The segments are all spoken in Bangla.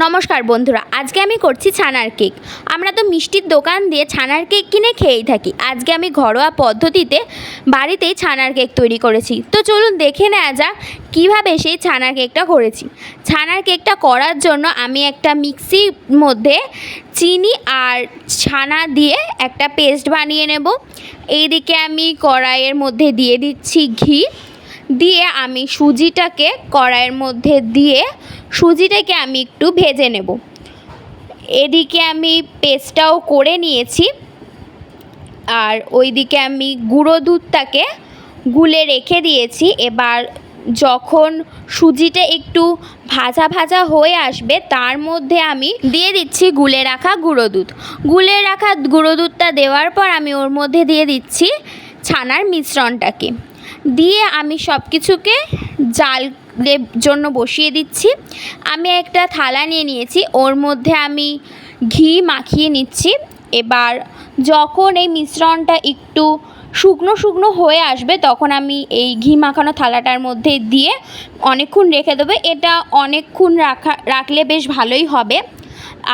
নমস্কার বন্ধুরা, আজকে আমি করছি ছানার কেক। আমরা তো মিষ্টির দোকান দিয়ে ছানার কেক কিনে খেয়েই থাকি। আজকে আমি ঘরোয়া পদ্ধতিতে বাড়িতেই ছানার কেক তৈরি করেছি। তো চলুন দেখে নেওয়া যাক কীভাবে সেই ছানার কেকটা করেছি। ছানার কেকটা করার জন্য আমি একটা মিক্সির মধ্যে চিনি আর ছানা দিয়ে একটা পেস্ট বানিয়ে নেব। এইদিকে আমি কড়াইয়ের মধ্যে দিয়ে দিচ্ছি ঘি, দিয়ে আমি সুজিটাকে কড়াইয়ের মধ্যে দিয়ে সুজিটাকে আমি একটু ভেজে নেব। এদিকে আমি পেস্টটাও করে নিয়েছি, আর ওইদিকে আমি গুঁড়ো দুধটাকে গুলে রেখে দিয়েছি। এবার যখন সুজিটা একটু ভাজা ভাজা হয়ে আসবে তার মধ্যে আমি দিয়ে দিচ্ছি গুলে রাখা গুঁড়ো দুধ। গুলে রাখা গুঁড়ো দুধটা দেওয়ার পর আমি ওর মধ্যে দিয়ে দিচ্ছি ছানার মিশ্রণটাকে, দিয়ে আমি সব কিছুকে জালের জন্য বসিয়ে দিচ্ছি। আমি একটা থালা নিয়ে নিয়েছি, ওর মধ্যে আমি ঘি মাখিয়ে নিচ্ছি। এবার যখন এই মিশ্রণটা একটু শুকনো শুকনো হয়ে আসবে তখন আমি এই ঘি মাখানো থালাটার মধ্যে দিয়ে অনেকক্ষণ রেখে দেবো। এটা অনেকক্ষণ রাখলে বেশ ভালোই হবে।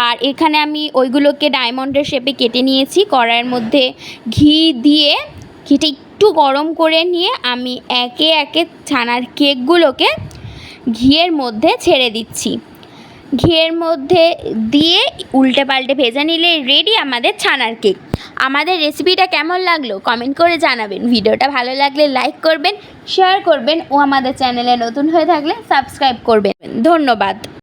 আর এখানে আমি ওইগুলোকে ডায়মন্ডের শেপে কেটে নিয়েছি। কড়াইয়ের মধ্যে ঘি দিয়ে ঘিটা একটু গরম করে নিয়ে আমি একে একে ছানার কেকগুলোকে ঘিয়ের মধ্যে ছেড়ে দিচ্ছি। ঘিয়ের মধ্যে দিয়ে উল্টে পাল্টে ভেজে নিলে রেডি আমাদের ছানার কেক। আমাদের রেসিপিটা কেমন লাগলো কমেন্ট করে জানাবেন। ভিডিওটা ভালো লাগলে লাইক করবেন, শেয়ার করবেন ও আমাদের চ্যানেলে নতুন হয়ে থাকলে সাবস্ক্রাইব করবেন। ধন্যবাদ।